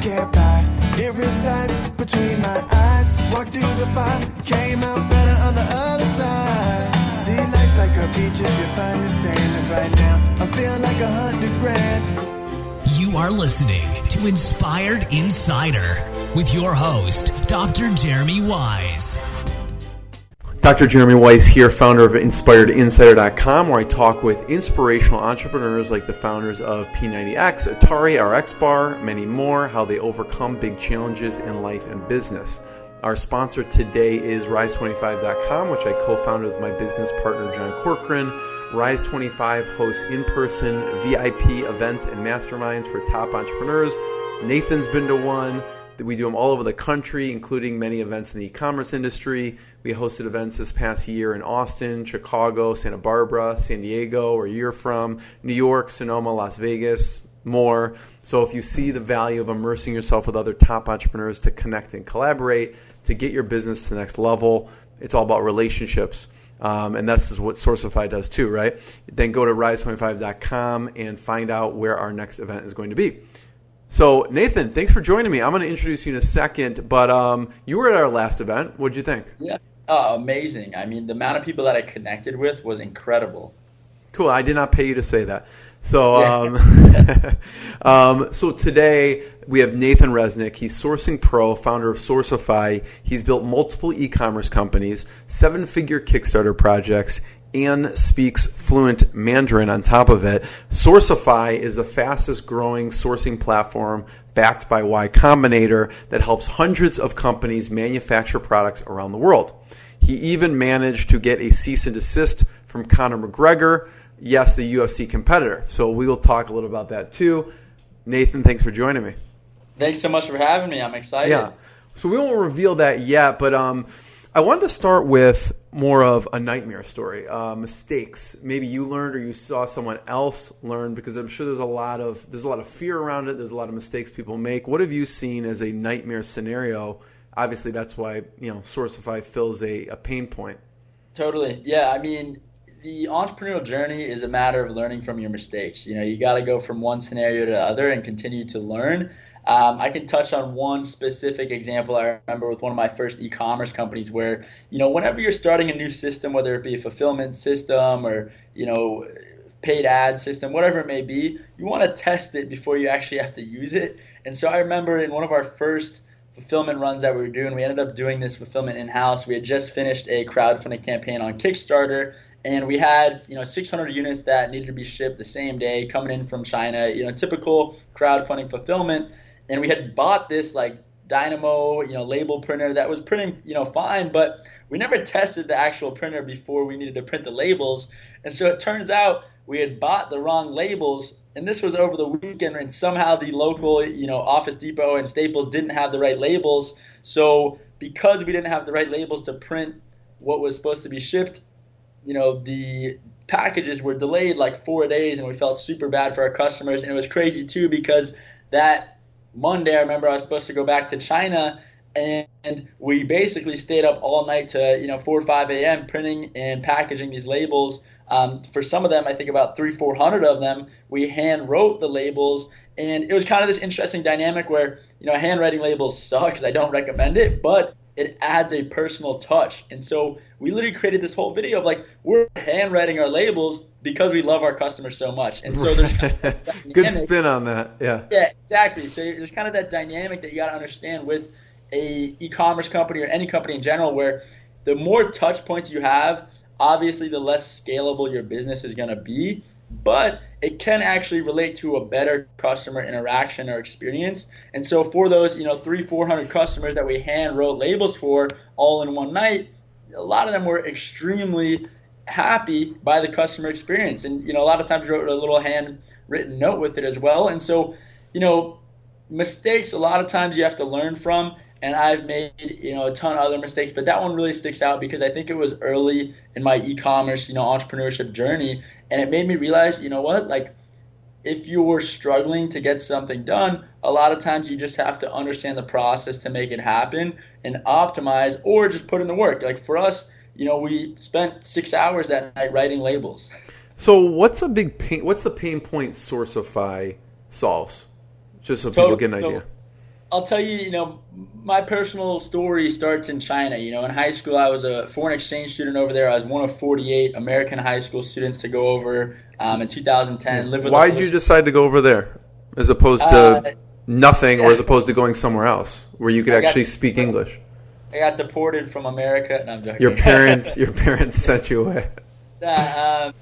can't buy. It resides between my eyes. Walked through the fire, came out better on the other side. See, life's like a beach if you find the sand. And right now, I feel like 100 grand. You are listening to Inspired Insider with your host, Dr. Jeremy Wise. Dr. Jeremy Weiss here, founder of InspiredInsider.com, where I talk with inspirational entrepreneurs like the founders of P90X, Atari, RX Bar, many more, how they overcome big challenges in life and business. Our sponsor today is Rise25.com, which I co-founded with my business partner, John Corcoran. Rise25 hosts in-person VIP events and masterminds for top entrepreneurs. Nathan's been to one. We do them all over the country, including many events in the e-commerce industry. We hosted events this past year in Austin, Chicago, Santa Barbara, San Diego, where you're from, New York, Sonoma, Las Vegas, more. So if you see the value of immersing yourself with other top entrepreneurs to connect and collaborate, to get your business to the next level, it's all about relationships. And that's what Sourcify does too, right? Then go to rise25.com and find out where our next event is going to be. So, Nathan, thanks for joining me. I'm going to introduce you in a second, but you were at our last event. What did you think? Yeah, amazing. I mean, the amount of people that I connected with was incredible. Cool. I did not pay you to say that. So, so today we have Nathan Resnick. He's Sourcing Pro, founder of Sourcify. He's built multiple e-commerce companies, 7-figure Kickstarter projects, and speaks fluent Mandarin on top of it. Sourcify is the fastest growing sourcing platform backed by YCombinator that helps hundreds of companies manufacture products around the world. He even managed to get a cease and desist from Connor McGregor, yes, the UFC competitor. So we will talk a little about that too. Nathan, thanks for joining me. Thanks so much for having me. I'm excited. Yeah. So we won't reveal that yet, but I wanted to start with more of a nightmare story, mistakes. Maybe you learned or you saw someone else learn, because I'm sure there's a lot of fear around it. There's a lot of mistakes people make. What have you seen as a nightmare scenario? Obviously, that's why Sourcify fills a pain point. Totally. Yeah. I mean, the entrepreneurial journey is a matter of learning from your mistakes. You got to go from one scenario to the other and continue to learn. I can touch on one specific example I remember with one of my first e-commerce companies where, whenever you're starting a new system, whether it be a fulfillment system or, paid ad system, whatever it may be, you want to test it before you actually have to use it. And so I remember in one of our first fulfillment runs that we were doing, we ended up doing this fulfillment in-house. We had just finished a crowdfunding campaign on Kickstarter, and we had 600 units that needed to be shipped the same day coming in from China, typical crowdfunding fulfillment. And we had bought this Dynamo, label printer that was printing, fine, but we never tested the actual printer before we needed to print the labels. And so it turns out we had bought the wrong labels, and this was over the weekend, and somehow the local, Office Depot and Staples didn't have the right labels. So because we didn't have the right labels to print what was supposed to be shipped, the packages were delayed 4 days, and we felt super bad for our customers. And it was crazy too, because that Monday, I remember I was supposed to go back to China, and we basically stayed up all night to 4 or 5 a.m. printing and packaging these labels. For some of them, I think about 300-400 of them, we hand wrote the labels, and it was kind of this interesting dynamic where handwriting labels sucks. I don't recommend it, but it adds a personal touch. And so we literally created this whole video of we're handwriting our labels because we love our customers so much. And so there's kind of that good spin on that. Yeah. Yeah, exactly. So there's kind of that dynamic that you got to understand with a e-commerce company or any company in general, where the more touch points you have, obviously the less scalable your business is going to be, but it can actually relate to a better customer interaction or experience. And so for those 300-400 customers that we hand wrote labels for all in one night, a lot of them were extremely happy by the customer experience. And a lot of times we wrote a little handwritten note with it as well. And so mistakes, a lot of times you have to learn from. And I've made, a ton of other mistakes, but that one really sticks out because I think it was early in my e-commerce, entrepreneurship journey. And it made me realize, if you're struggling to get something done, a lot of times you just have to understand the process to make it happen and optimize, or just put in the work. For us, we spent 6 hours that night writing labels. So what's the pain point Sourcify solves? Just so people get an idea. I'll tell you, my personal story starts in China. In high school, I was a foreign exchange student over there. I was one of 48 American high school students to go over in 2010. Live with Why did you decide to go over there as opposed to nothing, or as opposed to going somewhere else where you could actually speak English? I got deported from America. No, I'm joking. Your parents sent you away. I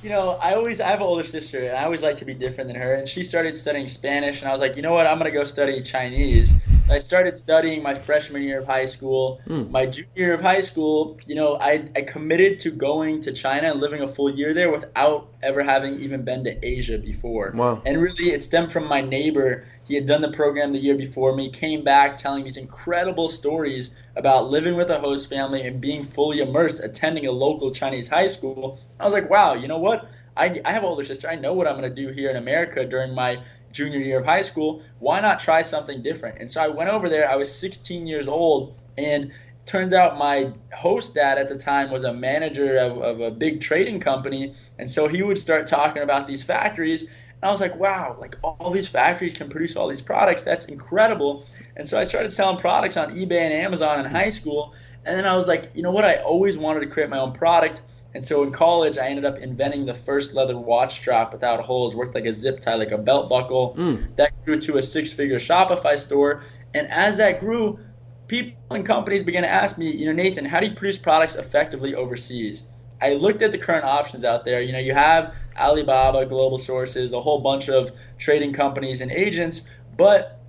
have an older sister, and I always like to be different than her. And she started studying Spanish, and I was like, you know what? I'm going to go study Chinese. And I started studying my freshman year of high school. My junior year of high school, I committed to going to China and living a full year there without ever having even been to Asia before. Wow. And really, it stemmed from my neighbor. He had done the program the year before me, came back telling these incredible stories about living with a host family and being fully immersed, attending a local Chinese high school. I was like, wow, you know what? I have an older sister. I know what I'm going to do here in America during my junior year of high school. Why not try something different? And so I went over there. I was 16 years old, and turns out my host dad at the time was a manager of a big trading company. And so he would start talking about these factories. And I was like, wow, like all these factories can produce all these products. That's incredible. And so I started selling products on eBay and Amazon in high school. And then I was like, you know what? I always wanted to create my own product. And so in college, I ended up inventing the first leather watch strap without holes, worked like a zip tie, like a belt buckle. That grew to a 6-figure Shopify store. And as that grew, people and companies began to ask me, Nathan, how do you produce products effectively overseas? I looked at the current options out there. You have Alibaba, Global Sources, a whole bunch of trading companies and agents, but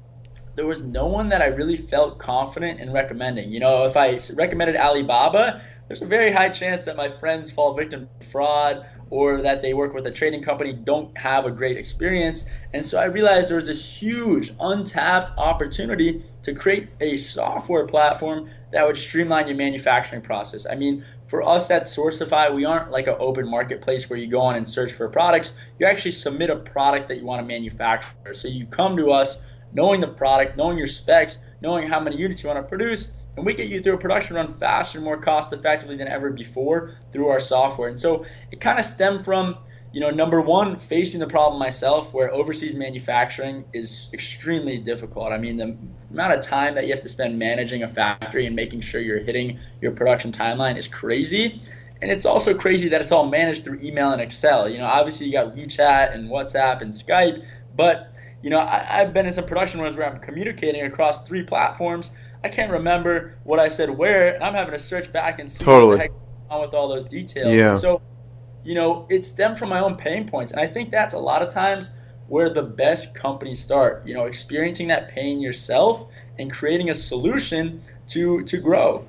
there was no one that I really felt confident in recommending. If I recommended Alibaba, there's a very high chance that my friends fall victim to fraud or that they work with a trading company, don't have a great experience. And so I realized there was this huge untapped opportunity to create a software platform that would streamline your manufacturing process. I mean, for us at Sourcify, we aren't like an open marketplace where you go on and search for products. You actually submit a product that you want to manufacture. So you come to us knowing the product, knowing your specs, knowing how many units you want to produce, and we get you through a production run faster and more cost effectively than ever before through our software. And so it kind of stemmed from, number one, facing the problem myself, where overseas manufacturing is extremely difficult. I mean, the amount of time that you have to spend managing a factory and making sure you're hitting your production timeline is crazy. And it's also crazy that it's all managed through email and Excel. Obviously you got WeChat and WhatsApp and Skype, but I've been in some production runs where I'm communicating across 3 platforms. I can't remember what I said where, and I'm having to search back and see what the heck's going on with all those details. Yeah. And so, it stemmed from my own pain points. And I think that's a lot of times where the best companies start, experiencing that pain yourself and creating a solution to grow.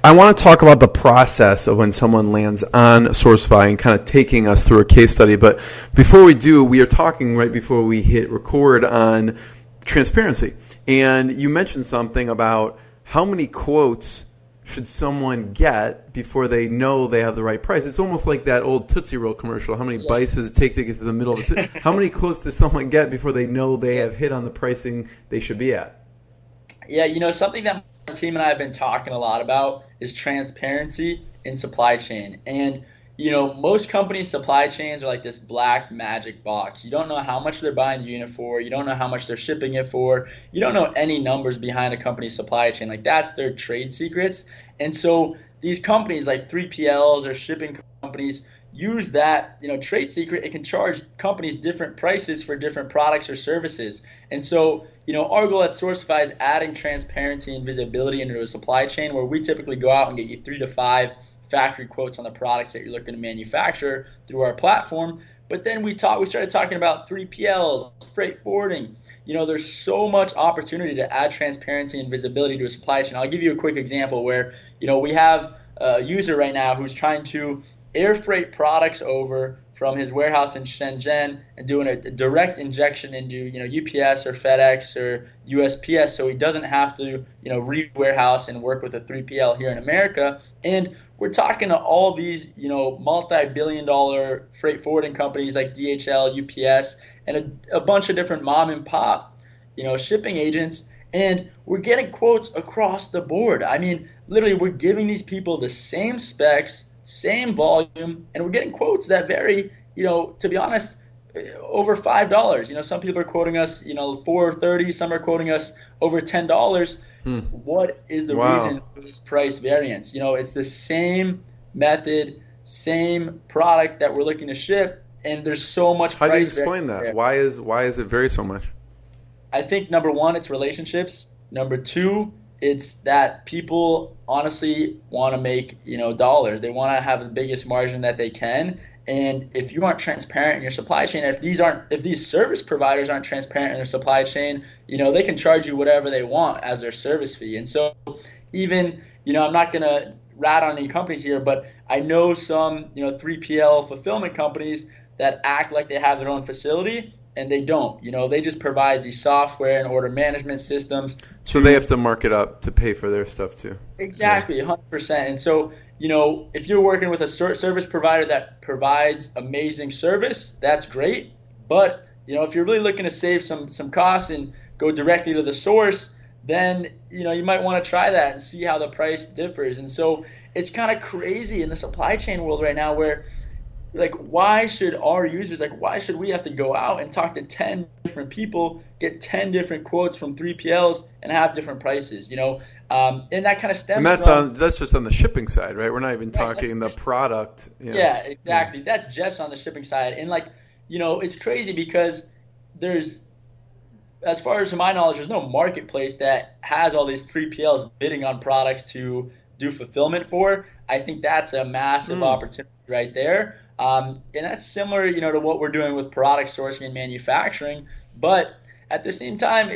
I want to talk about the process of when someone lands on Sourcify and kind of taking us through a case study. But before we do, we are talking right before we hit record on transparency. And you mentioned something about how many quotes should someone get before they know they have the right price. It's almost like that old Tootsie Roll commercial. How many bites does it take to get to the middle of it? How many quotes does someone get before they know they have hit on the pricing they should be at? Yeah, something that my team and I have been talking a lot about is transparency in supply chain. And most companies' supply chains are like this black magic box. You don't know how much they're buying the unit for. You don't know how much they're shipping it for. You don't know any numbers behind a company's supply chain. Like, that's their trade secrets. And so these companies like 3PLs or shipping companies use that, trade secret. It can charge companies different prices for different products or services. And so, our goal at Sourcify is adding transparency and visibility into a supply chain where we typically go out and get you 3 to 5 factory quotes on the products that you're looking to manufacture through our platform. But then we started talking about 3PLs, freight forwarding. There's so much opportunity to add transparency and visibility to a supply chain. I'll give you a quick example where, we have a user right now who's trying to air freight products over from his warehouse in Shenzhen and doing a direct injection into, UPS or FedEx or USPS, so he doesn't have to, re-warehouse and work with a 3PL here in America. And we're talking to all these, multi-billion-dollar freight forwarding companies like DHL, UPS, and a bunch of different mom and pop, shipping agents. And we're getting quotes across the board. I mean, literally, we're giving these people the same specs, same volume, and we're getting quotes that vary, to be honest, over $5. Some people are quoting us, $4.30. Some are quoting us over $10. What is the reason for this price variance? It's the same method, same product that we're looking to ship, and there's so much price. How do you explain that? There. Why is it vary so much? I think number one, it's relationships. Number two, it's that people honestly want to make dollars. They want to have the biggest margin that they can. And if you aren't transparent in your supply chain, if these service providers aren't transparent in their supply chain, they can charge you whatever they want as their service fee. And so even, I'm not going to rat on any companies here, but I know some, 3PL fulfillment companies that act like they have their own facility, and they don't. They just provide the software and order management systems. So they have to mark it up to pay for their stuff too. Exactly, 100%. And so, if you're working with a service provider that provides amazing service, that's great. But, if you're really looking to save some costs and go directly to the source, then, you might want to try that and see how the price differs. And so it's kind of crazy in the supply chain world right now where, why should our users, why should we have to go out and talk to 10 different people, get 10 different quotes from 3PLs and have different prices, and that kind of stems from... that's just on the shipping side, right? We're not even talking the product. Yeah, exactly. Yeah. That's just on the shipping side. And it's crazy because there's, as far as to my knowledge, there's no marketplace that has all these 3PLs bidding on products to do fulfillment for. I think that's a massive opportunity right there. And that's similar, to what we're doing with product sourcing and manufacturing. But at the same time,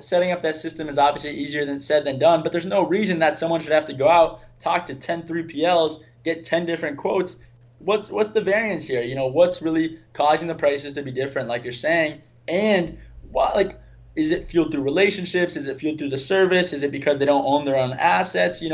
setting up that system is obviously easier said than done. But there's no reason that someone should have to go out, talk to 10 3PLs, get 10 different quotes. What's the variance here? What's really causing the prices to be different, like you're saying? And is it fueled through relationships? Is it fueled through the service? Is it because they don't own their own assets?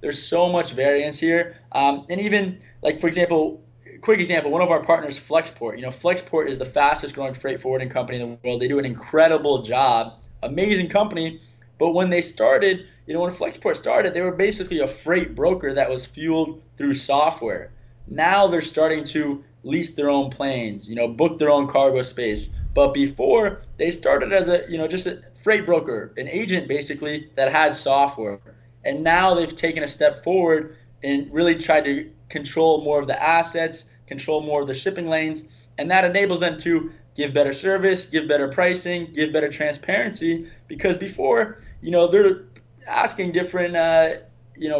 There's so much variance here. And even for example, quick example, one of our partners, Flexport. Flexport is the fastest growing freight forwarding company in the world. They do an incredible job, amazing company. But when they started, when Flexport started, they were basically a freight broker that was fueled through software. Now they're starting to lease their own planes, book their own cargo space. But before, they started as just a freight broker, an agent basically that had software. And now they've taken a step forward and really tried to control more of the assets, control more of the shipping lanes, and that enables them to give better service, give better pricing, give better transparency. Because before, they're asking different,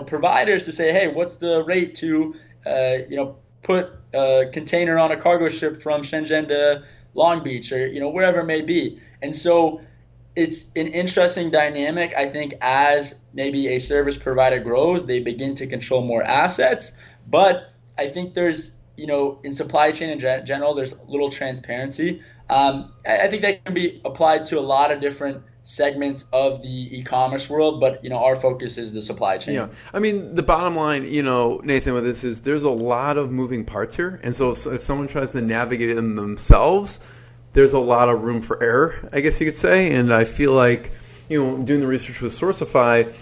providers to say, hey, what's the rate to, put a container on a cargo ship from Shenzhen to Long Beach or, wherever it may be. And so it's an interesting dynamic. I think as maybe a service provider grows, they begin to control more assets. But I think there's, in supply chain in general, there's little transparency. I think that can be applied to a lot of different segments of the e-commerce world, but our focus is the supply chain. Yeah, I mean the bottom line, Nathan, with this is there's a lot of moving parts here, and so if someone tries to navigate them themselves, there's a lot of room for error, I guess you could say. And I feel like doing the research with Sourcify,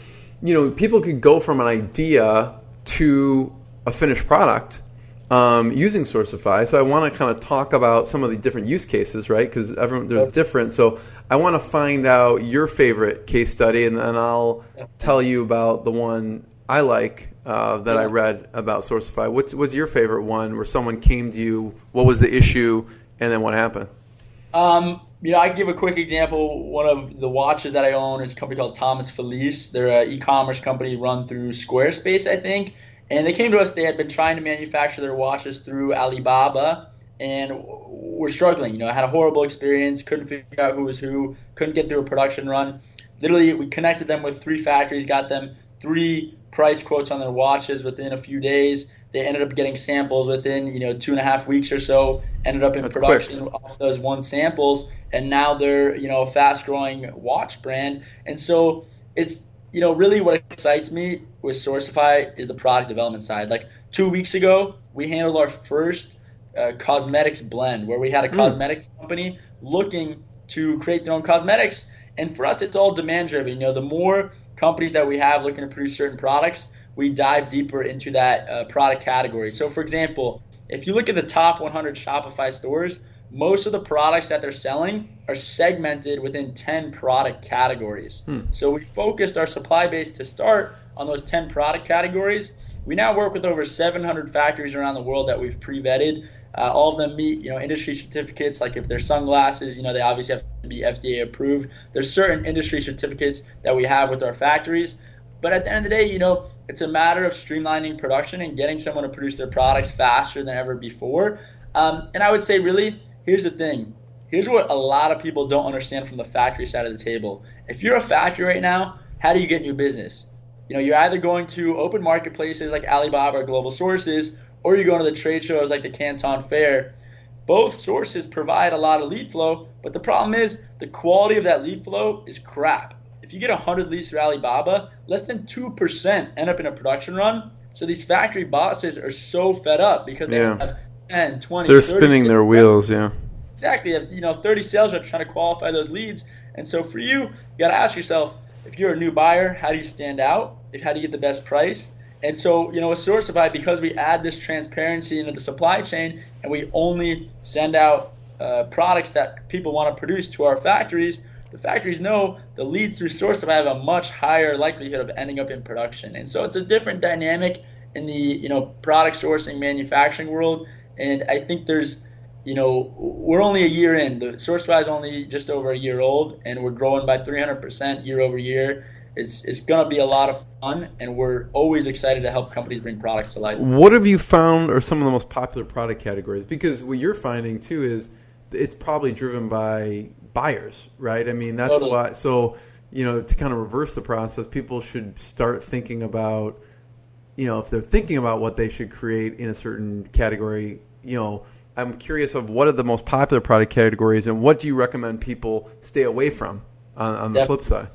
people could go from an idea to a finished product using Sourcify. So I want to kind of talk about some of the different use cases, right? Because there's different. So I want to find out your favorite case study, and then I'll tell you about the one I like that I read about Sourcify. What's your favorite one where someone came to you? What was the issue, and then what happened? I can give a quick example. One of the watches that I own is a company called Thomas Felice. They're an e-commerce company run through Squarespace, I think. And they came to us. They had been trying to manufacture their watches through Alibaba, and were struggling. I had a horrible experience. Couldn't figure out who was who. Couldn't get through a production run. Literally, we connected them with 3 factories, got them 3 price quotes on their watches within a few days. They ended up getting samples within 2.5 weeks or so. Ended up in That's production quick. off those 1 samples, and now they're a fast-growing watch brand. And so it's really what excites me with Sourcify is the product development side. 2 weeks ago, we handled our first cosmetics blend where we had a cosmetics company looking to create their own cosmetics. And for us, it's all demand driven. The more companies that we have looking to produce certain products, we dive deeper into that product category. So for example, if you look at the top 100 Shopify stores, most of the products that they're selling are segmented within 10 product categories. So we focused our supply base to start on those 10 product categories. We now work with over 700 factories around the world that we've pre-vetted. All of them meet, industry certificates. Like if they're sunglasses, they obviously have to be FDA approved. There's certain industry certificates that we have with our factories. But at the end of the day, it's a matter of streamlining production and getting someone to produce their products faster than ever before. And I would say, really, here's the thing. Here's what a lot of people don't understand from the factory side of the table. If you're a factory right now, how do you get new business? You're either going to open marketplaces like Alibaba or Global Sources, or you're going to the trade shows like the Canton Fair. Both sources provide a lot of lead flow, but the problem is the quality of that lead flow is crap. If you get 100 leads through Alibaba, less than 2% end up in a production run. So these factory bosses are so fed up because they have 10, 20, they're 30 spinning their wheels, Exactly. 30 sales reps trying to qualify those leads. And so for you got to ask yourself, if you're a new buyer, how do you stand out? How do you get the best price? And so, with Sourcify, because we add this transparency into the supply chain and we only send out products that people want to produce to our factories, the factories know the leads through Sourcify have a much higher likelihood of ending up in production. And so it's a different dynamic in the, product sourcing manufacturing world. And I think there's, we're only a year in. The Sourcify is only just over a year old, and we're growing by 300% year over year. It's going to be a lot of fun, and we're always excited to help companies bring products to life. What have you found are some of the most popular product categories? Because what you're finding, too, is it's probably driven by buyers, right? I mean, that's Totally. why. So, to kind of reverse the process, people should start thinking about, if they're thinking about what they should create in a certain category, I'm curious of what are the most popular product categories and what do you recommend people stay away from on the flip side?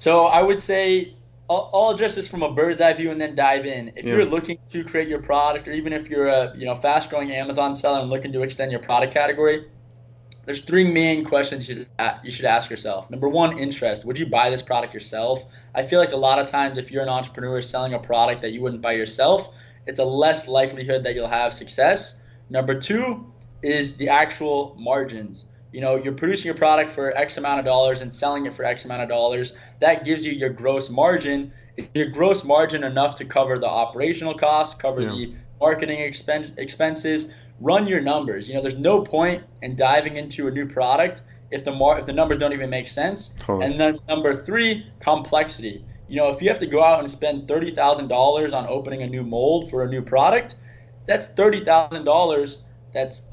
So I would say I'll address this from a bird's eye view and then dive in. If you're looking to create your product, or even if you're a fast-growing Amazon seller and looking to extend your product category, there's three main questions you should ask yourself. Number one, interest. Would you buy this product yourself? I feel like a lot of times if you're an entrepreneur selling a product that you wouldn't buy yourself, it's a less likelihood that you'll have success. Number two is the actual margins. You're producing a product for X amount of dollars and selling it for X amount of dollars. That gives you your gross margin. Is your gross margin enough to cover the operational costs, cover the marketing expenses? Run your numbers. There's no point in diving into a new product if the numbers don't even make sense. Totally. And then number three, complexity. If you have to go out and spend $30,000 on opening a new mold for a new product, that's $30,000 that's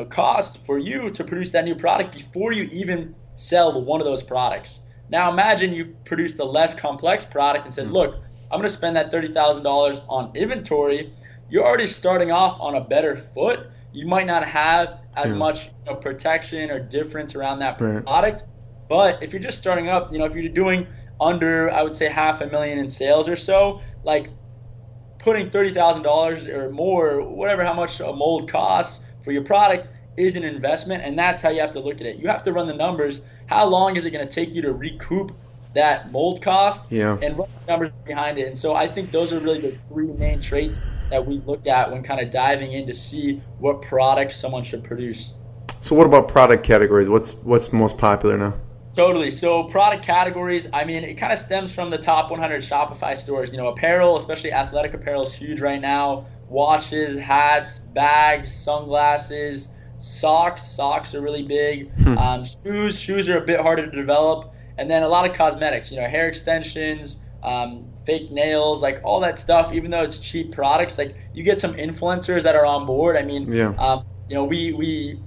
cost for you to produce that new product before you even sell one of those products. Now imagine you produce the less complex product and said, look, I'm going to spend that $30,000 on inventory. You're already starting off on a better foot. You might not have as much protection or difference around that product. But if you're just starting up, if you're doing under, I would say, $500,000 in sales or so, like putting $30,000 or more, whatever, how much a mold costs for your product is an investment, and that's how you have to look at it. You have to run the numbers. How long is it going to take you to recoup that mold cost and run the numbers behind it? And so I think those are really the three main traits that we look at when kind of diving in to see what products someone should produce. So what about product categories? What's most popular now? Totally. So product categories, it kind of stems from the top 100 Shopify stores. Apparel, especially athletic apparel, is huge right now. Watches, hats, bags, sunglasses, socks. Socks are really big. Shoes are a bit harder to develop. And then a lot of cosmetics, hair extensions, fake nails, like all that stuff. Even though it's cheap products, like you get some influencers that are on board. We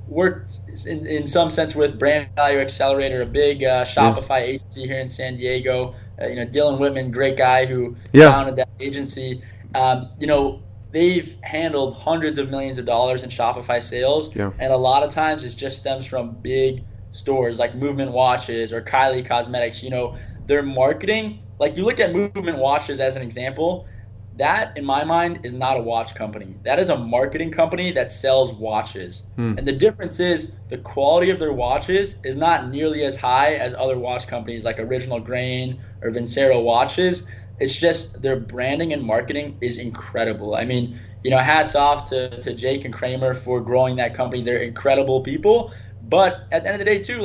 work in some sense with Brand Value Accelerator, a big Shopify agency here in San Diego. Dylan Whitman, great guy who founded that agency. They've handled hundreds of millions of dollars in Shopify sales, and a lot of times it just stems from big stores like Movement Watches or Kylie Cosmetics. Their marketing, like you look at Movement Watches as an example, that in my mind is not a watch company. That is a marketing company that sells watches. And the difference is the quality of their watches is not nearly as high as other watch companies like Original Grain or Vincero watches. It's just their branding and marketing is incredible. I mean, hats off to Jake and Kramer for growing that company. They're incredible people. But at the end of the day, too,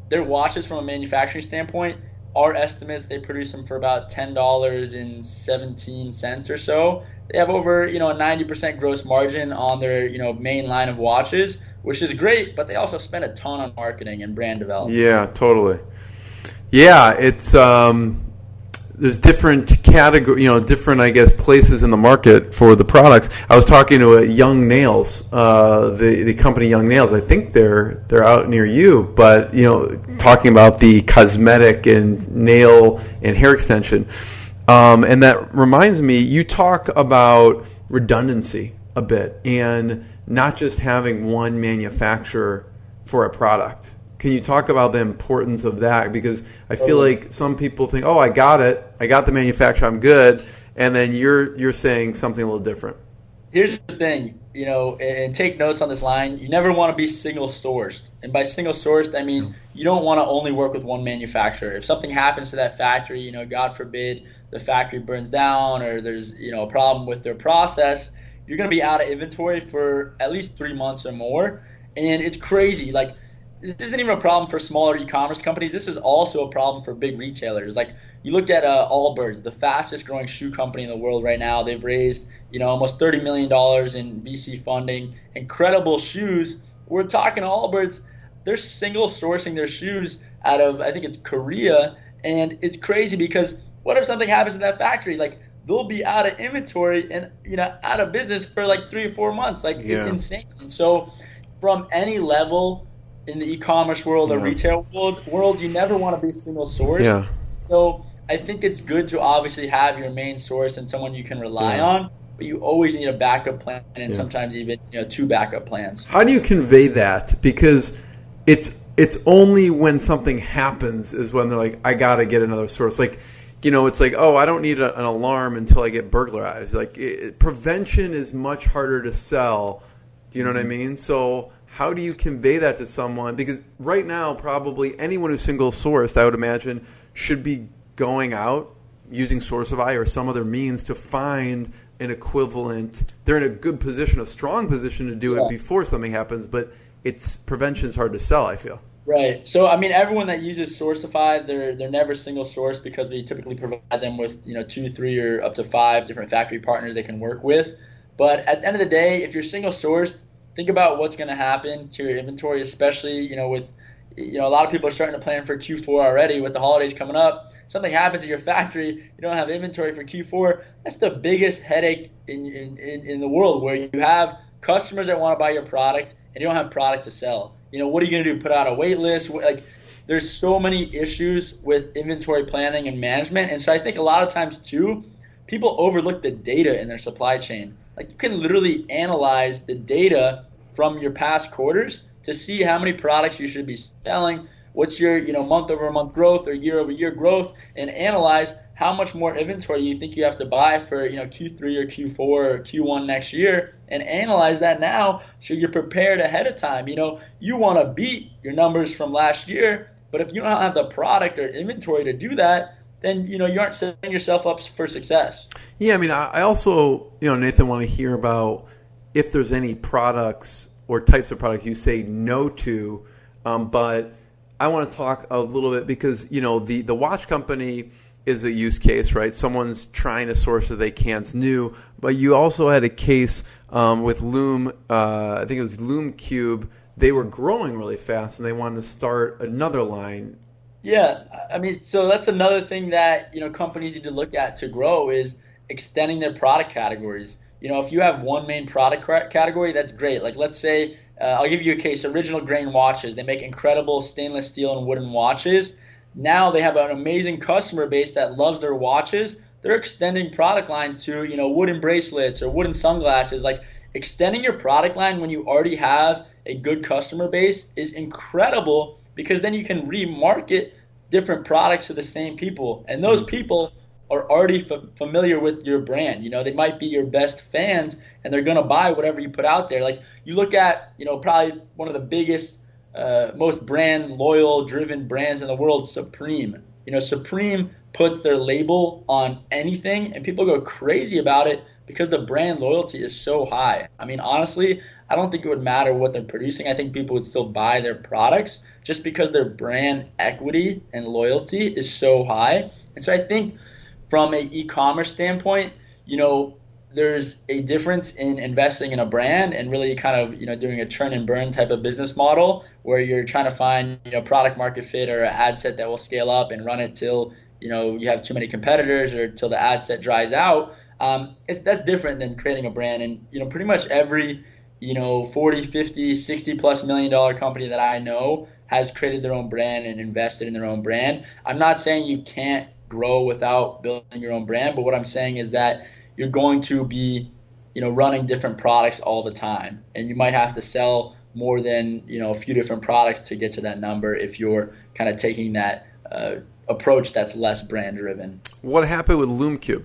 their watches from a manufacturing standpoint, our estimates, they produce them for about $10.17 or so. They have over, a 90% gross margin on their, main line of watches, which is great, but they also spend a ton on marketing and brand development. Yeah, totally. Yeah, it's there's different category, different, I guess, places in the market for the products. I was talking to Young Nails, the company Young Nails. I think they're out near you, but talking about the cosmetic and nail and hair extension. And that reminds me, you talk about redundancy a bit and not just having one manufacturer for a product. Can you talk about the importance of that? Because I feel like some people think, oh, I got it. I got the manufacturer. I'm good. And then you're saying something a little different. Here's the thing, and take notes on this line. You never want to be single sourced. And by single sourced, I mean you don't want to only work with one manufacturer. If something happens to that factory, God forbid, the factory burns down or there's, a problem with their process, you're going to be out of inventory for at least 3 months or more. And it's crazy. This isn't even a problem for smaller e-commerce companies. This is also a problem for big retailers. You look at Allbirds, the fastest growing shoe company in the world right now. They've raised, almost $30 million in VC funding. Incredible shoes. We're talking Allbirds. They're single sourcing their shoes out of, I think it's Korea. And it's crazy because what if something happens to that factory? They'll be out of inventory and, out of business for 3 or 4 months. It's insane. And so from any level in the e-commerce world or retail world, you never want to be single sourced. Yeah. So I think it's good to obviously have your main source and someone you can rely on, but you always need a backup plan and sometimes even 2 backup plans. How do you convey that? Because it's only when something happens is when they're like, I got to get another source. It's like, oh, I don't need an alarm until I get burglarized. Prevention is much harder to sell. Do you know what I mean? So how do you convey that to someone? Because right now, probably anyone who's single sourced, I would imagine, should be going out using Sourcify or some other means to find an equivalent. They're in a good position, a strong position to do it before something happens, but prevention is hard to sell, I feel. Right. So, everyone that uses Sourcify, they're never single sourced because we typically provide them with, 2, 3, or up to 5 different factory partners they can work with. But at the end of the day, if you're single sourced, think about what's going to happen to your inventory, especially, with, a lot of people are starting to plan for Q4 already with the holidays coming up. Something happens at your factory, you don't have inventory for Q4. That's the biggest headache in the world, where you have customers that want to buy your product and you don't have product to sell. What are you going to do? Put out a wait list? There's so many issues with inventory planning and management. And so I think a lot of times too, people overlook the data in their supply chain. You can literally analyze the data from your past quarters to see how many products you should be selling, what's your month-over-month growth or year-over-year growth, and analyze how much more inventory you think you have to buy for Q3 or Q4 or Q1 next year, and analyze that now so you're prepared ahead of time. You want to beat your numbers from last year, but if you don't have the product or inventory to do that, then you aren't setting yourself up for success. Yeah, I also, Nathan, want to hear about if there's any products or types of products you say no to, but I want to talk a little bit because, the watch company is a use case, right? Someone's trying to source that they can't. It's new, but you also had a case with Loom, I think it was Loom Cube. They were growing really fast and they wanted to start another line. Yeah, so that's another thing that, companies need to look at to grow is extending their product categories. If you have one main product category, that's great. Let's say, I'll give you a case, Original Grain watches. They make incredible stainless steel and wooden watches. Now they have an amazing customer base that loves their watches. They're extending product lines to, wooden bracelets or wooden sunglasses. Extending your product line when you already have a good customer base is incredible, because then you can remarket different products to the same people. And those people are already familiar with your brand. They might be your best fans, and they're going to buy whatever you put out there. You look at, probably one of the biggest, most brand loyal driven brands in the world, Supreme. Supreme puts their label on anything and people go crazy about it because the brand loyalty is so high. I mean, honestly, I don't think it would matter what they're producing. I think people would still buy their products just because their brand equity and loyalty is so high. And so I think from an e-commerce standpoint, there's a difference in investing in a brand and really kind of, doing a churn and burn type of business model where you're trying to find, product market fit or an ad set that will scale up and run it till, you have too many competitors or till the ad set dries out. That's different than creating a brand. And, pretty much every, 40, 50, 60 plus $1 million company that I know has created their own brand and invested in their own brand. I'm not saying you can't grow without building your own brand, but what I'm saying is that you're going to be, running different products all the time. And you might have to sell more than, a few different products to get to that number if you're kind of taking that approach that's less brand driven. What happened with LoomCube?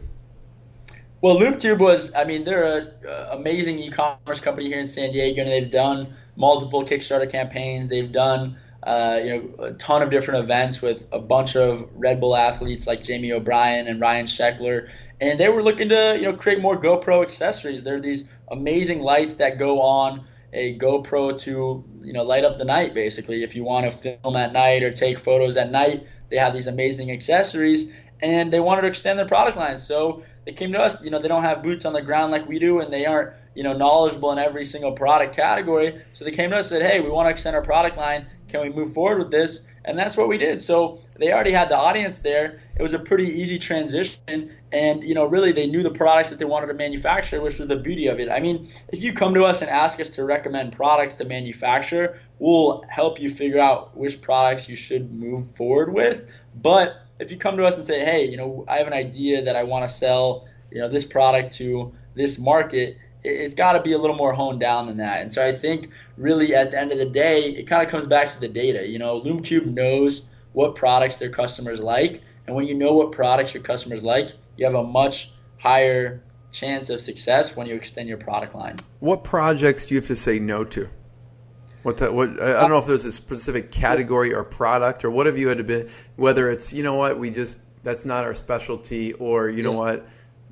Well, LoomCube they're an amazing e-commerce company here in San Diego, and they've done multiple Kickstarter campaigns. They've done a ton of different events with a bunch of Red Bull athletes like Jamie O'Brien and Ryan Sheckler. And they were looking to, create more GoPro accessories. They're these amazing lights that go on a GoPro to, light up the night, basically. If you want to film at night or take photos at night, they have these amazing accessories. And they wanted to extend their product line. So they came to us. They don't have boots on the ground like we do, and they aren't, knowledgeable in every single product category. So they came to us and said, hey, we want to extend our product line. Can we move forward with this? And that's what we did. So they already had the audience there. It was a pretty easy transition. And, really they knew the products that they wanted to manufacture, which was the beauty of it. I mean, if you come to us and ask us to recommend products to manufacture, we'll help you figure out which products you should move forward with. But if you come to us and say, hey, I have an idea that I want to sell, this product to this market, it's got to be a little more honed down than that. And so I think really at the end of the day, it kind of comes back to the data. LoomCube knows what products their customers like. And when you know what products your customers like, you have a much higher chance of success when you extend your product line. What projects do you have to say no to? I don't know if there's a specific category or product, or what have you had to be, whether it's, that's not our specialty, or, know what,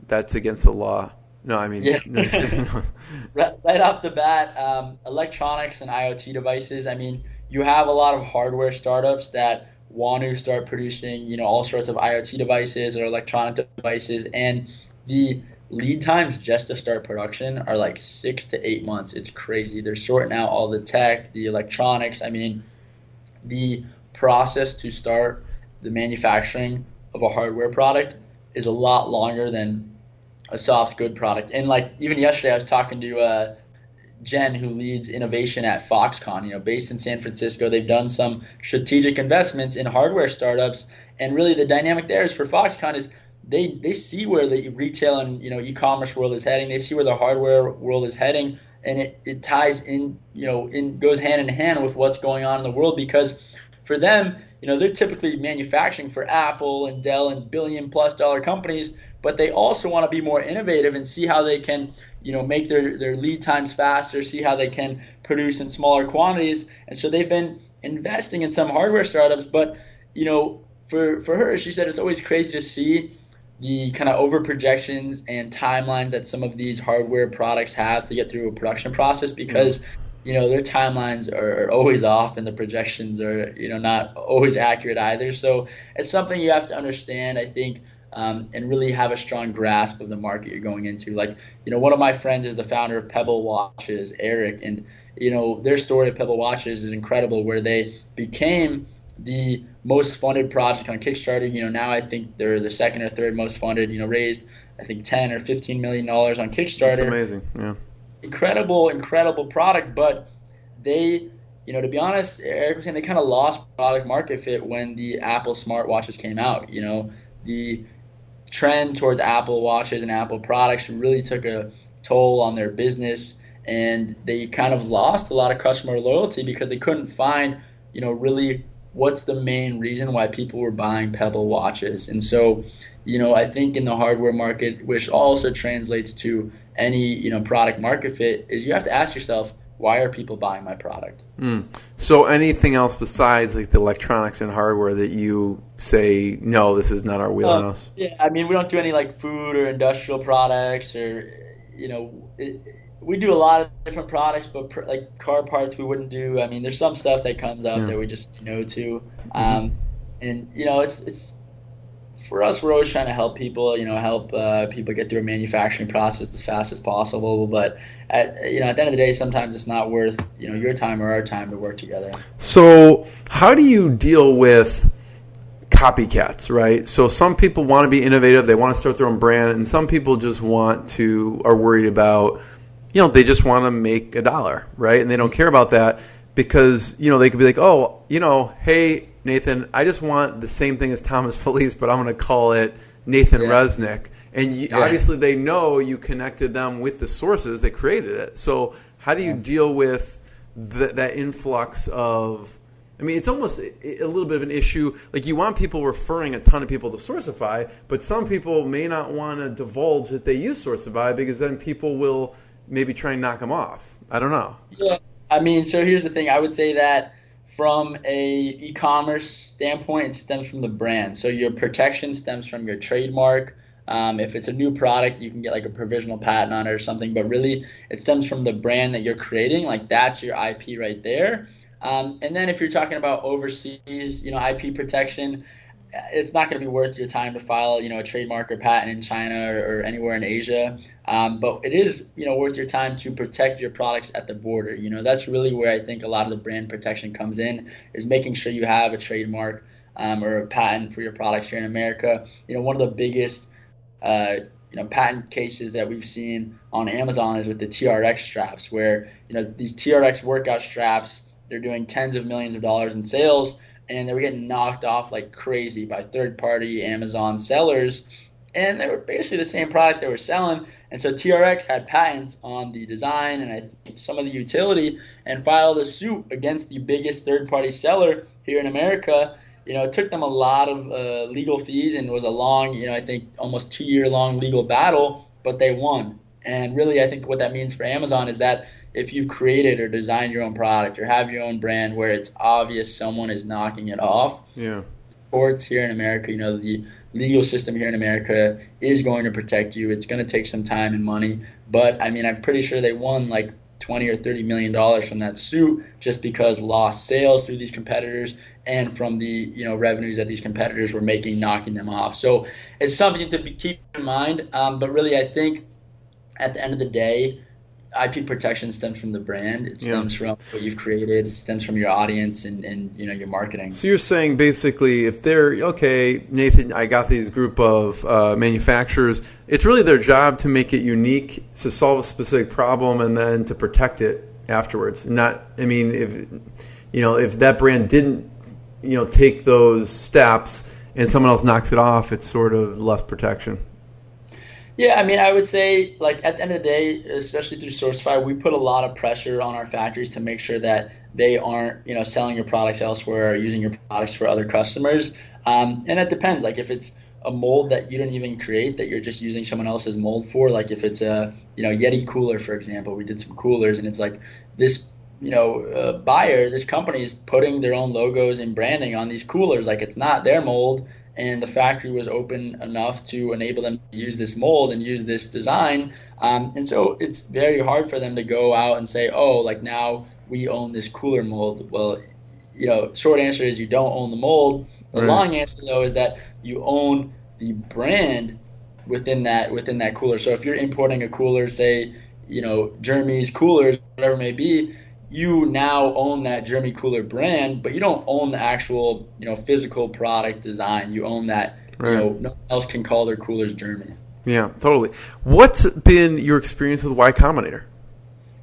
that's against the law. No, I mean, yes. Right off the bat, electronics and IoT devices. I mean, you have a lot of hardware startups that want to start producing, all sorts of IoT devices or electronic devices, and the lead times just to start production are like 6 to 8 months. It's crazy. They're sorting out all the tech, the electronics. I mean, the process to start the manufacturing of a hardware product is a lot longer than a soft good product. And like even yesterday, I was talking to Jen, who leads innovation at Foxconn, based in San Francisco. They've done some strategic investments in hardware startups, and really the dynamic there is for Foxconn is they see where the retail and e-commerce world is heading. They see where the hardware world is heading, and it ties in, goes hand in hand with what's going on in the world, because for them, they're typically manufacturing for Apple and Dell and $1 billion+ companies, but they also want to be more innovative and see how they can, make their lead times faster, see how they can produce in smaller quantities. And so they've been investing in some hardware startups, but, for her, she said it's always crazy to see the kind of over projections and timelines that some of these hardware products have to get through a production process, because their timelines are always off and the projections are not always accurate either. So it's something you have to understand, I think, and really have a strong grasp of the market you're going into. Like, one of my friends is the founder of Pebble Watches, Eric, and their story of Pebble Watches is incredible, where they became the most funded project on Kickstarter. Now I think they're the second or third most funded, raised I think $10 or $15 million on Kickstarter. That's amazing. Yeah. Incredible product, but they, to be honest, Eric was saying they kind of lost product market fit when the Apple smartwatches came out. The trend towards Apple watches and Apple products really took a toll on their business, and they kind of lost a lot of customer loyalty because they couldn't find, really what's the main reason why people were buying Pebble watches. And so, I think in the hardware market, which also translates to any, product market fit, is you have to ask yourself, why are people buying my product? So anything else besides like the electronics and hardware that you say, no, this is not our wheelhouse? Yeah, I mean, we don't do any like food or industrial products, or we do a lot of different products, but like car parts we wouldn't do. I mean, there's some stuff that comes up that we just no to, and it's for us, we're always trying to help people, help people get through a manufacturing process as fast as possible. But at the end of the day, sometimes it's not worth your time or our time to work together. So how do you deal with copycats, right? So some people want to be innovative, they want to start their own brand, and some people just are worried about, they just want to make $1, right? And they don't care about that because, they could be like, oh, hey, Nathan, I just want the same thing as Thomas Felice, but I'm going to call it Nathan Resnick. And obviously they know you connected them with the sources that created it. So how do you deal with that influx of, I mean, it's almost a little bit of an issue. Like you want people referring a ton of people to Sourcify, but some people may not want to divulge that they use Sourcify because then people will maybe try and knock them off. I don't know. Yeah, I mean, so here's the thing. I would say that from a e-commerce standpoint, it stems from the brand. So your protection stems from your trademark. If it's a new product, you can get like a provisional patent on it or something. But really, it stems from the brand that you're creating. Like that's your IP right there. And then if you're talking about overseas, IP protection, it's not going to be worth your time to file, a trademark or patent in China or anywhere in Asia. But it is, worth your time to protect your products at the border. That's really where I think a lot of the brand protection comes in, is making sure you have a trademark or a patent for your products here in America. One of the biggest, patent cases that we've seen on Amazon is with the TRX straps, where, these TRX workout straps, they're doing tens of millions of dollars in sales, and they were getting knocked off like crazy by third-party Amazon sellers, and they were basically the same product they were selling. And so TRX had patents on the design and I think some of the utility, and filed a suit against the biggest third-party seller here in America. It took them a lot of legal fees and was a long, I think almost 2-year-long legal battle, but they won. And really, I think what that means for Amazon is that if you've created or designed your own product or have your own brand where it's obvious someone is knocking it off, courts here in America, the legal system here in America is going to protect you. It's going to take some time and money, but I mean, I'm pretty sure they won like $20 or $30 million from that suit just because lost sales through these competitors and from the revenues that these competitors were making knocking them off. So it's something to keep in mind. But really, I think at the end of the day, IP protection stems from the brand. It stems from what you've created. It stems from your audience and your marketing. So you're saying basically if they're, okay, Nathan, I got these group of manufacturers, it's really their job to make it unique, to solve a specific problem, and then to protect it afterwards. If that brand didn't, take those steps and someone else knocks it off, it's sort of less protection. Yeah, I mean, I would say, like, at the end of the day, especially through Sourcify, we put a lot of pressure on our factories to make sure that they aren't, selling your products elsewhere or using your products for other customers. And it depends. Like, if it's a mold that you didn't even create, that you're just using someone else's mold for, like if it's a, Yeti cooler, for example, we did some coolers, and it's like this, buyer, this company is putting their own logos and branding on these coolers. Like, it's not their mold. And the factory was open enough to enable them to use this mold and use this design. And so it's very hard for them to go out and say, oh, like now we own this cooler mold. Well, short answer is you don't own the mold. The long answer, though, is that you own the brand within that cooler. So if you're importing a cooler, say, Jeremy's Coolers, whatever it may be, you now own that Jeremy Cooler brand, but you don't own the actual, physical product design. You own that, no one else can call their coolers Jeremy. Yeah, totally. What's been your experience with Y-Combinator?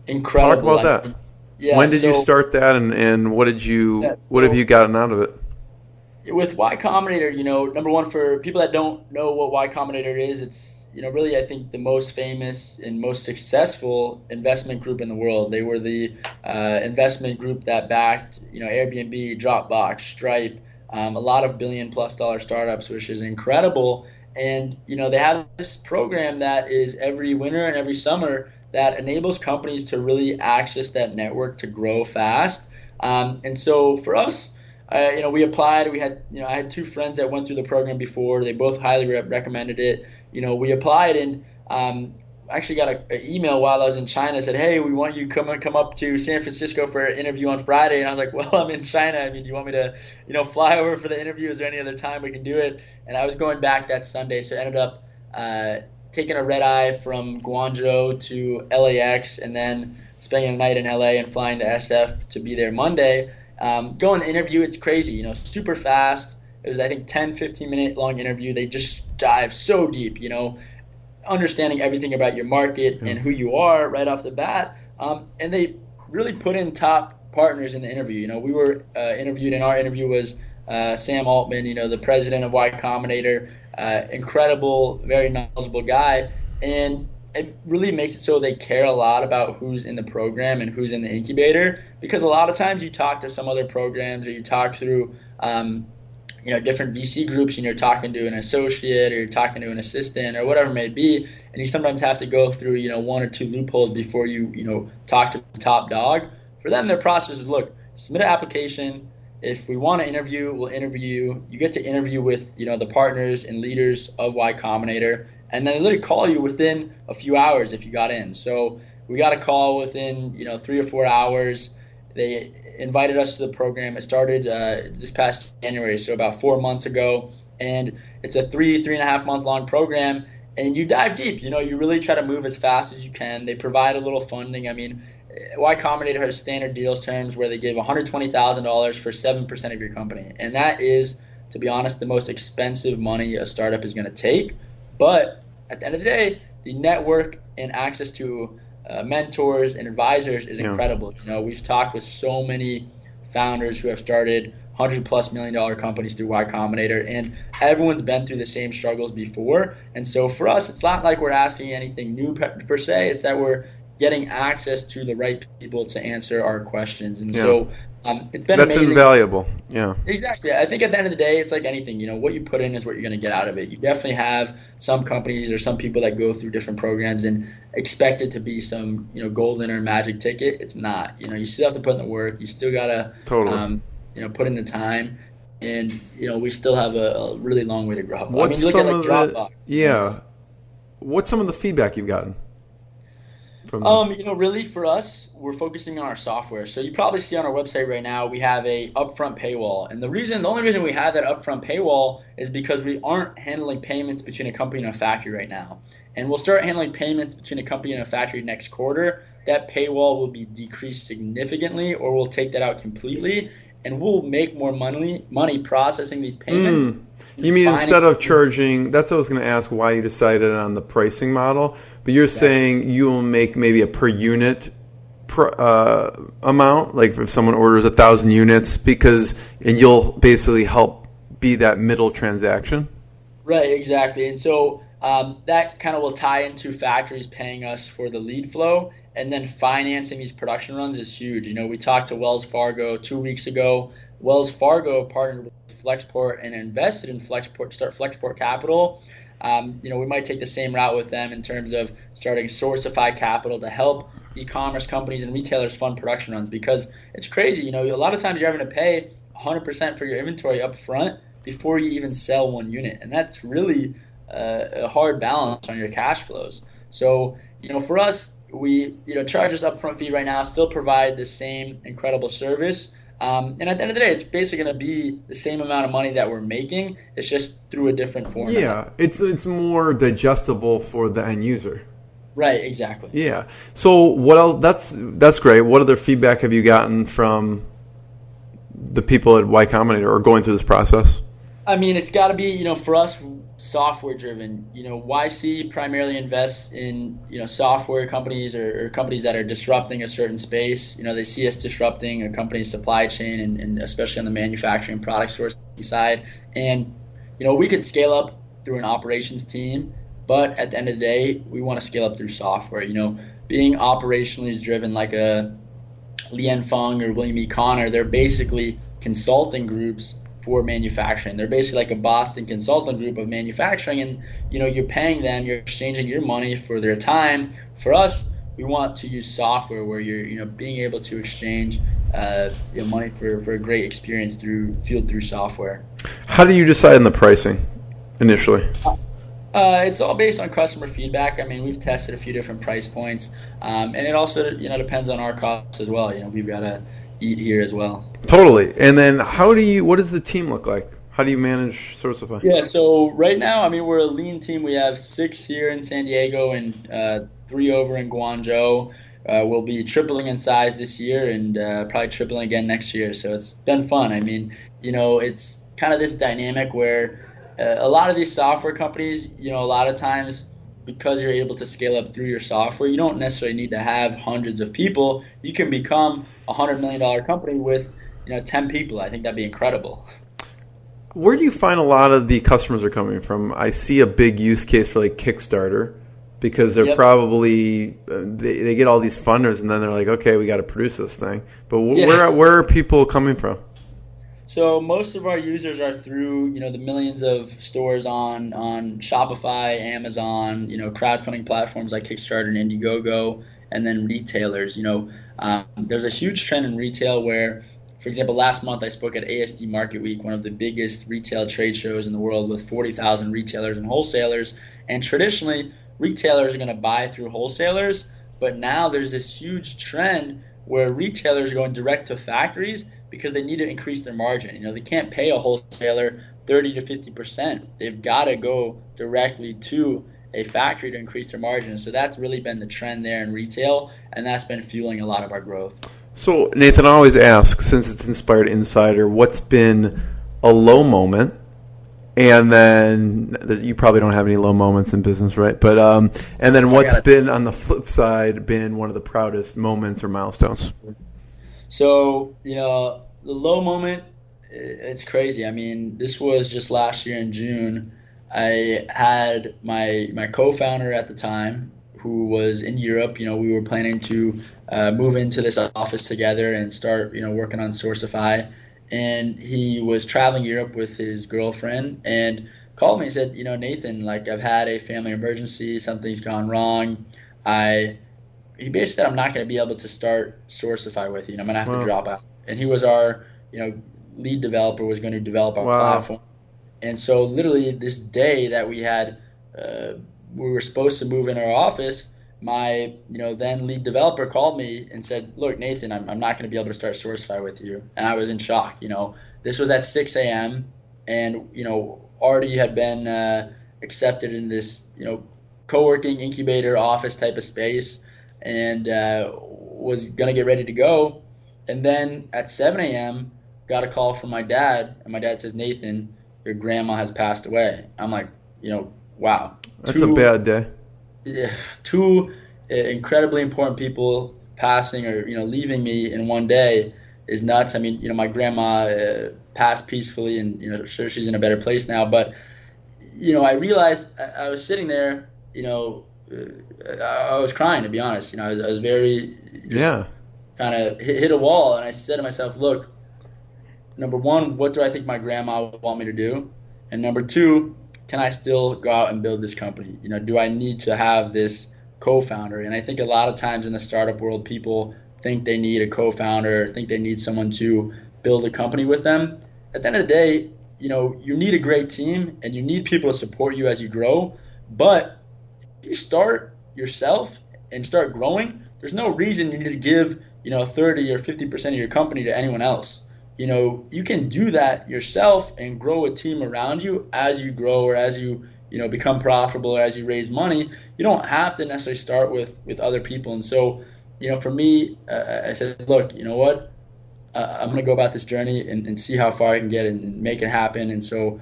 Incredible. Talk about that. Yeah, when did you start that, and what have you gotten out of it? With Y-Combinator, number one, for people that don't know what Y-Combinator is, it's really, I think, the most famous and most successful investment group in the world. They were the investment group that backed, Airbnb, Dropbox, Stripe, a lot of $1 billion+ startups, which is incredible. And, they have this program that is every winter and every summer, that enables companies to really access that network to grow fast. And so for us, we applied. We had, I had two friends that went through the program before. They both highly recommended it. We applied, and actually got an email while I was in China that said, hey, we want you to come up to San Francisco for an interview on Friday. And I was like, well, I'm in China. I mean, do you want me to, fly over for the interview? Is there any other time we can do it? And I was going back that Sunday, so I ended up taking a red eye from Guangzhou to LAX, and then spending a night in LA and flying to SF to be there Monday. Going to interview, it's crazy, super fast. It was, I think, 10, 15-minute long interview. They just dive so deep, understanding everything about your market and who you are right off the bat. And they really put in top partners in the interview. We were interviewed, and our interview was Sam Altman, the president of Y Combinator, incredible, very knowledgeable guy. And it really makes it so they care a lot about who's in the program and who's in the incubator, because a lot of times you talk to some other programs, or you talk through different VC groups, and you're talking to an associate, or you're talking to an assistant, or whatever it may be, and you sometimes have to go through one or two loopholes before you talk to the top dog. For them, their process is, look, submit an application. If we want to interview, we'll interview you. You get to interview with the partners and leaders of Y Combinator, and then they literally call you within a few hours if you got in. So we got a call within 3 or 4 hours. They invited us to the program. It started this past January, so about 4 months ago, and it's a 3.5 month long program, and you dive deep. You really try to move as fast as you can. They provide a little funding. I mean, Y Combinator has standard deals terms where they give $120,000 for 7% of your company, and that is, to be honest, the most expensive money a startup is going to take. But at the end of the day, the network and access to mentors and advisors is incredible. We've talked with so many founders who have started $100+ million companies through Y Combinator, and everyone's been through the same struggles before. And so for us, it's not like we're asking anything new per se. It's that we're getting access to the right people to answer our questions. And so it's been That's amazing. invaluable. Yeah. Exactly. I think at the end of the day, it's like anything. What you put in is what you're going to get out of it. You definitely have some companies or some people that go through different programs and expect it to be some golden or magic ticket. It's not. You still have to put in the work. You still got to put in the time. And we still have a really long way to grow. What's look at like Dropbox. What's some of the feedback you've gotten? Really for us, we're focusing on our software. So you probably see on our website right now, we have a upfront paywall. And the only reason we have that upfront paywall is because we aren't handling payments between a company and a factory right now. And we'll start handling payments between a company and a factory next quarter. That paywall will be decreased significantly, or we'll take that out completely. And we'll make more money processing these payments. You mean instead of charging, that's what I was going to ask, why you decided on the pricing model. But you're saying you will make maybe a per unit amount, like if someone orders 1,000 units, and you'll basically help be that middle transaction? Right, exactly. And so that kind of will tie into factories paying us for the lead flow. And then financing these production runs is huge. We talked to Wells Fargo 2 weeks ago. Wells Fargo partnered with Flexport and invested in Flexport Capital. We might take the same route with them in terms of starting Sourcify Capital to help e-commerce companies and retailers fund production runs, because it's crazy. A lot of times you're having to pay 100% for your inventory up front before you even sell one unit. And that's really a hard balance on your cash flows. So, for us, we charge this upfront fee right now, still provide the same incredible service. And at the end of the day, it's basically going to be the same amount of money that we're making. It's just through a different format. Yeah, it's more digestible for the end user. Right, exactly. Yeah. So what else? That's great. What other feedback have you gotten from the people at Y Combinator or going through this process? It's got to be, for us, software driven. YC primarily invests in, software companies or companies that are disrupting a certain space. They see us disrupting a company's supply chain and especially on the manufacturing product sourcing side. And, we could scale up through an operations team, but at the end of the day, we want to scale up through software. Being operationally driven like a Lian Feng or William E. Connor, they're basically consulting groups for manufacturing. They're basically like a Boston consultant group of manufacturing, and you're paying them, you're exchanging your money for their time. For us, we want to use software where you're being able to exchange money for a great experience fueled through software. How do you decide on the pricing initially? It's all based on customer feedback. I mean, we've tested a few different price points, and it also depends on our costs as well. We've got to eat here as well. Totally. And then what does the team look like? How do you manage Sourcify? Yeah, so right now, I mean, we're a lean team. We have 6 here in San Diego and 3 over in Guangzhou. We'll be tripling in size this year and probably tripling again next year. So it's been fun. I mean, it's kind of this dynamic where a lot of these software companies, a lot of times because you're able to scale up through your software, you don't necessarily need to have hundreds of people. You can become a $100 million company with 10 people. I think that'd be incredible. Where do you find a lot of the customers are coming from? I see a big use case for like Kickstarter because they're probably they get all these funders and then they're like, okay, we got to produce this thing. But where are people coming from? So most of our users are through, the millions of stores on Shopify, Amazon, crowdfunding platforms like Kickstarter and Indiegogo, and then retailers. There's a huge trend in retail where, for example, last month I spoke at ASD Market Week, one of the biggest retail trade shows in the world with 40,000 retailers and wholesalers. And traditionally, retailers are going to buy through wholesalers, but now there's this huge trend where retailers are going direct to factories because they need to increase their margin. They can't pay a wholesaler 30 to 50%. They've got to go directly to a factory to increase their margin. So that's really been the trend there in retail, and that's been fueling a lot of our growth. So, Nathan, I always ask, since it's Inspired Insider, what's been a low moment? And then you probably don't have any low moments in business, right? But and then what's been on the flip side been one of the proudest moments or milestones? So, the low moment, it's crazy. I mean, this was just last year in June. I had my co-founder at the time who was in Europe. We were planning to move into this office together and start, working on Sourcify. And he was traveling Europe with his girlfriend and called me and said, Nathan, I've had a family emergency. Something's gone wrong. He basically said, I'm not going to be able to start Sourcify with you. I'm going to have to drop out. And he was our, lead developer, was going to develop our platform. And so literally this day that we had, we were supposed to move in our office, my, then lead developer called me and said, look, Nathan, I'm not going to be able to start Sourcify with you. And I was in shock. This was at 6 a.m. and, already had been accepted in this, co-working incubator office type of space and was going to get ready to go. And then at 7 a.m., got a call from my dad, and my dad says, Nathan, your grandma has passed away. I'm like, wow. That's a bad day. Yeah, 2 incredibly important people passing or, leaving me in one day is nuts. I mean, my grandma passed peacefully and, sure, she's in a better place now. But, I realized I was sitting there, I was crying, to be honest. I was very kind of hit a wall. And I said to myself, look, number one, what do I think my grandma would want me to do? And number 2, can I still go out and build this company? Do I need to have this co-founder? And I think a lot of times in the startup world, people think they need a co-founder, think they need someone to build a company with them. At the end of the day, you need a great team and you need people to support you as you grow. But if you start yourself and start growing, there's no reason you need to give, 30 or 50% of your company to anyone else. You can do that yourself and grow a team around you as you grow or as you, become profitable or as you raise money. You don't have to necessarily start with other people. And so, for me, I said, look, you know what? I'm going to go about this journey and see how far I can get and make it happen. And so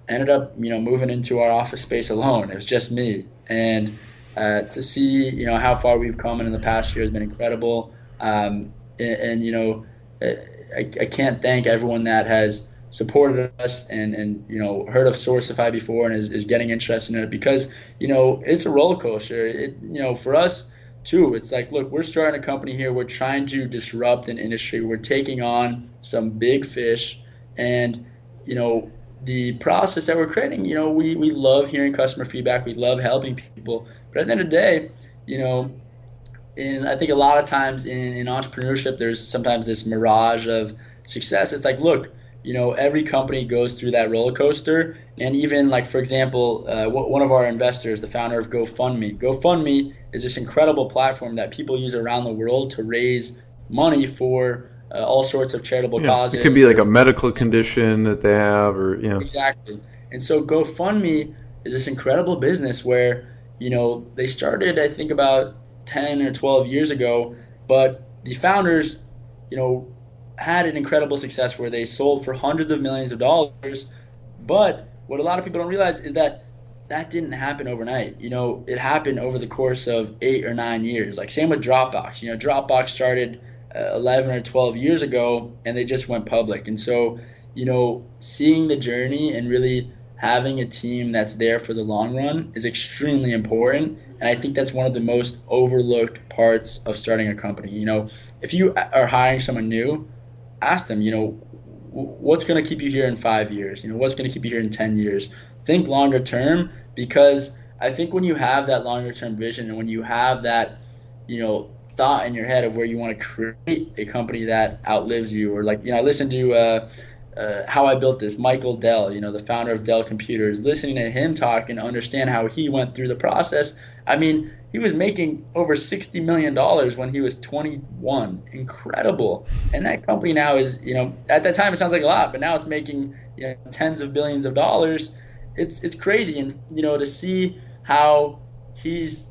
ended up, moving into our office space alone. It was just me. And to see, how far we've come in the past year has been incredible. I can't thank everyone that has supported us and heard of Sourcify before and is getting interested in it because, it's a roller coaster. For us too, it's like, look, we're starting a company here. We're trying to disrupt an industry. We're taking on some big fish and, the process that we're creating, we love hearing customer feedback. We love helping people. But at the end of the day, and I think a lot of times in entrepreneurship, there's sometimes this mirage of success. It's like, look, every company goes through that roller coaster. And even like, for example, one of our investors, the founder of GoFundMe is this incredible platform that people use around the world to raise money for all sorts of charitable causes. It could be like a medical condition that they have, or Exactly. And so GoFundMe is this incredible business where they started, I think, about 10 or 12 years ago, but the founders had an incredible success where they sold for hundreds of millions of dollars. But what a lot of people don't realize is that didn't happen overnight. It happened over the course of 8 or 9 years. Like same with Dropbox. Dropbox started 11 or 12 years ago, and they just went public. And so, seeing the journey and really having a team that's there for the long run is extremely important. And I think that's one of the most overlooked parts of starting a company. If you are hiring someone new, ask them, what's going to keep you here in 5 years? What's going to keep you here in 10 years? Think longer term, because I think when you have that longer term vision and when you have that, thought in your head of where you want to create a company that outlives you, or like, I listened to How I Built This, Michael Dell, the founder of Dell Computers, listening to him talk and understand how he went through the process. I mean, he was making over $60 million when he was 21. Incredible. And that company now is, at that time it sounds like a lot, but now it's making tens of billions of dollars. It's crazy. And, to see how he's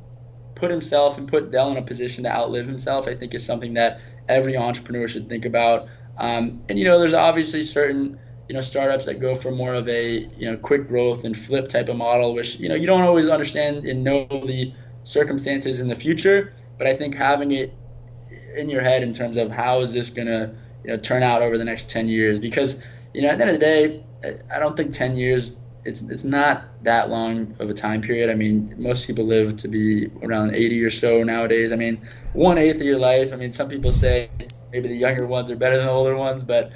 put himself and put Dell in a position to outlive himself, I think is something that every entrepreneur should think about. And there's obviously certain startups that go for more of a quick growth and flip type of model, which you don't always understand and know the circumstances in the future. But I think having it in your head in terms of how is this gonna turn out over the next 10 years, because at the end of the day, I don't think 10 years it's not that long of a time period. I mean, most people live to be around 80 or so nowadays. I mean, 1/8 of your life. I mean, some people say maybe the younger ones are better than the older ones, but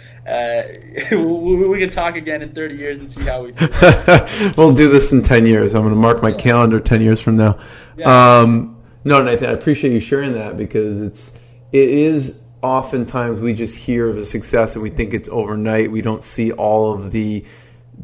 we can talk again in 30 years and see how we feel. We'll do this in 10 years. I'm going to mark my calendar 10 years from now. Yeah. No, Nathan, I appreciate you sharing that, because it is oftentimes we just hear of a success and we think it's overnight. We don't see all of the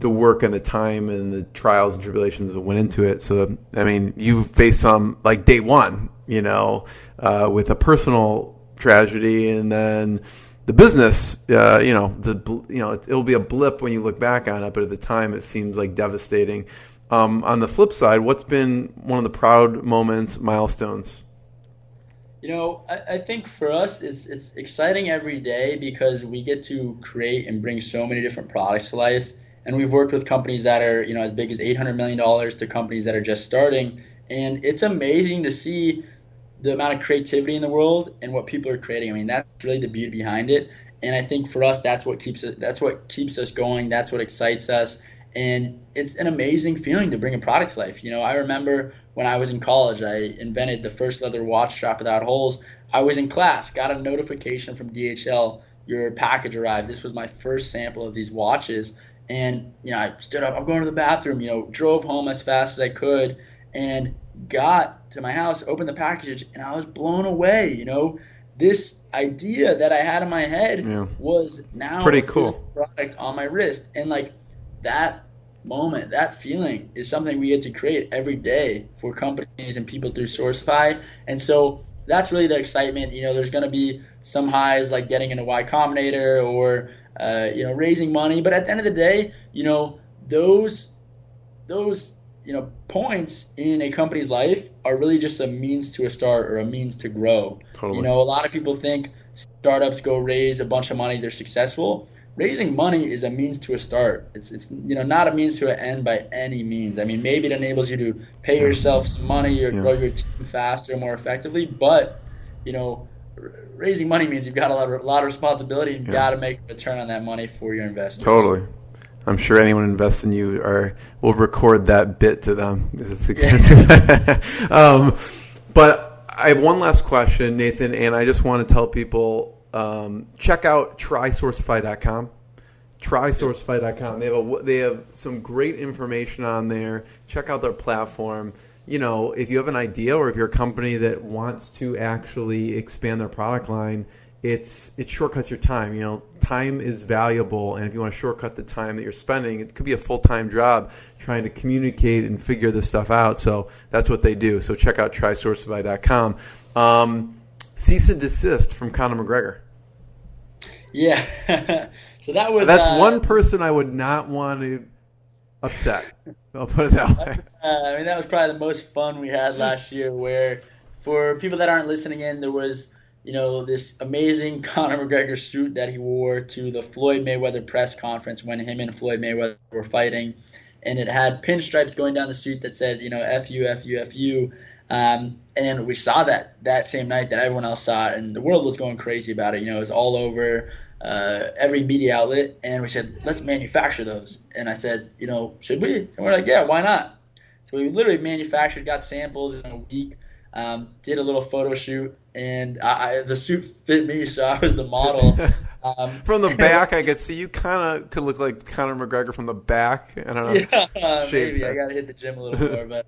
work and the time and the trials and tribulations that went into it. So, I mean, you faced some like day one, with a personal tragedy, and then the business, it'll be a blip when you look back on it, but at the time it seems like devastating. On the flip side, what's been one of the proud moments, milestones? I think for us it's exciting every day because we get to create and bring so many different products to life. And we've worked with companies that are, as big as $800 million to companies that are just starting. And it's amazing to see the amount of creativity in the world and what people are creating. I mean, that's really the beauty behind it. And I think for us, that's what keeps us going. That's what excites us. And it's an amazing feeling to bring a product to life. I remember when I was in college, I invented the first leather watch strap without holes. I was in class, got a notification from DHL, your package arrived. This was my first sample of these watches. And, I stood up, I'm going to the bathroom, drove home as fast as I could and got to my house, opened the package, and I was blown away. This idea that I had in my head was now pretty a cool product on my wrist. And like that moment, that feeling is something we get to create every day for companies and people through Sourcify. And so that's really the excitement. There's going to be some highs like getting into Y-Combinator or raising money, but at the end of the day, those points in a company's life are really just a means to a start or a means to grow. Totally. A lot of people think startups go raise a bunch of money, they're successful. Raising money is a means to a start. It's not a means to an end by any means. I mean, maybe it enables you to pay yourself some money or grow your team faster, more effectively, but raising money means you've got a lot of responsibility. You've got to make a return on that money for your investors. Totally. I'm sure anyone invests in you will record that bit to them. But I have one last question, Nathan, and I just want to tell people, check out trysourcify.com. Trysourcify.com. They have some great information on there. Check out their platform. if you have an idea or if you're a company that wants to actually expand their product line, it shortcuts your time. Time is valuable, and if you want to shortcut the time that you're spending, it could be a full-time job trying to communicate and figure this stuff out. So that's what they do. So check out trysourcify.com. Cease and desist from Connor McGregor. Yeah. So that's one person I would not want to upset. I'll put it that way. That was probably the most fun we had last year, where for people that aren't listening in, there was this amazing Conor McGregor suit that he wore to the Floyd Mayweather press conference when him and Floyd Mayweather were fighting. And it had pinstripes going down the suit that said, F you, F you, F you. And we saw that same night that everyone else saw it, and the world was going crazy about it. It was all over every media outlet. And we said, let's manufacture those. And I said, should we? And we're like, yeah, why not? So we literally manufactured, got samples in a week, did a little photo shoot. And the suit fit me, so I was the model. From the back, I could see you kind of could look like Conor McGregor from the back. I don't know. Yeah, maybe I got to hit the gym a little more, but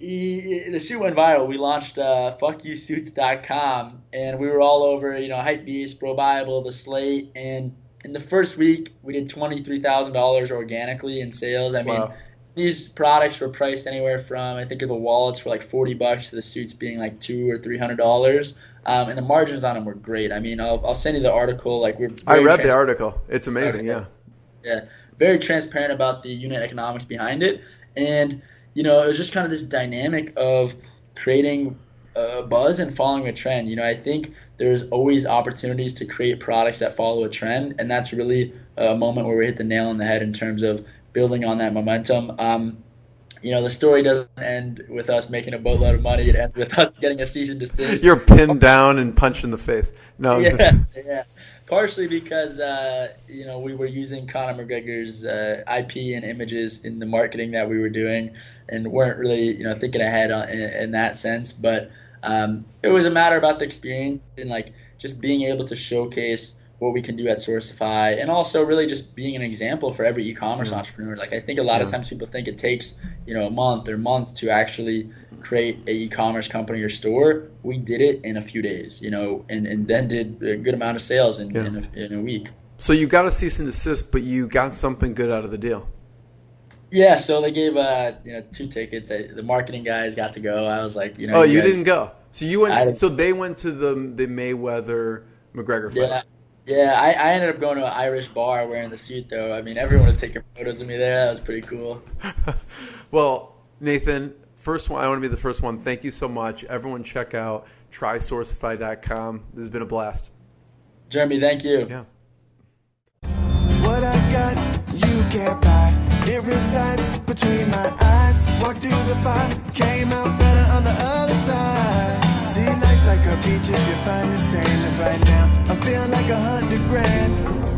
the suit went viral. We launched fuckyousuits.com, and we were all over Hypebeast, Bro Bible, The Slate, and in the first week we did $23,000 organically in sales. Wow. These products were priced anywhere from, I think, the wallets were like $40 to the suits being like $200 or $300, and the margins on them were great. I'll send you the article. I read the article. It's amazing. Yeah. Very transparent about the unit economics behind it, and it was just kind of this dynamic of creating a buzz and following a trend. I think there's always opportunities to create products that follow a trend, and that's really a moment where we hit the nail on the head in terms of building on that momentum. The story doesn't end with us making a boatload of money. It ends with us getting a cease and desist. You're pinned down and punched in the face. No. Yeah. Partially because, we were using Conor McGregor's IP and images in the marketing that we were doing and weren't really, thinking ahead in that sense. But it was a matter about the experience and, just being able to showcase what we can do at Sourcify, and also really just being an example for every e-commerce entrepreneur. I think a lot of times people think it takes, a month or months to actually create a e-commerce company or store. We did it in a few days, and then did a good amount of sales in a week. So you got a cease and desist, but you got something good out of the deal. Yeah, so they gave 2 tickets. The marketing guys got to go. I was like, Oh, you didn't go. So you went. So they went to the Mayweather McGregor fight. Yeah. Yeah, I ended up going to an Irish bar wearing the suit, though. Everyone was taking photos of me there. That was pretty cool. Well, Nathan, first one, I want to be the first one. Thank you so much. Everyone check out trysourcify.com. This has been a blast. Jeremy, thank you. Yeah. What I got, you can't buy. It resides between my eyes. Walked through the fire, came out better on the other side. See, life's like a beach if you find the sand. And right now, I'm feeling like $100 grand.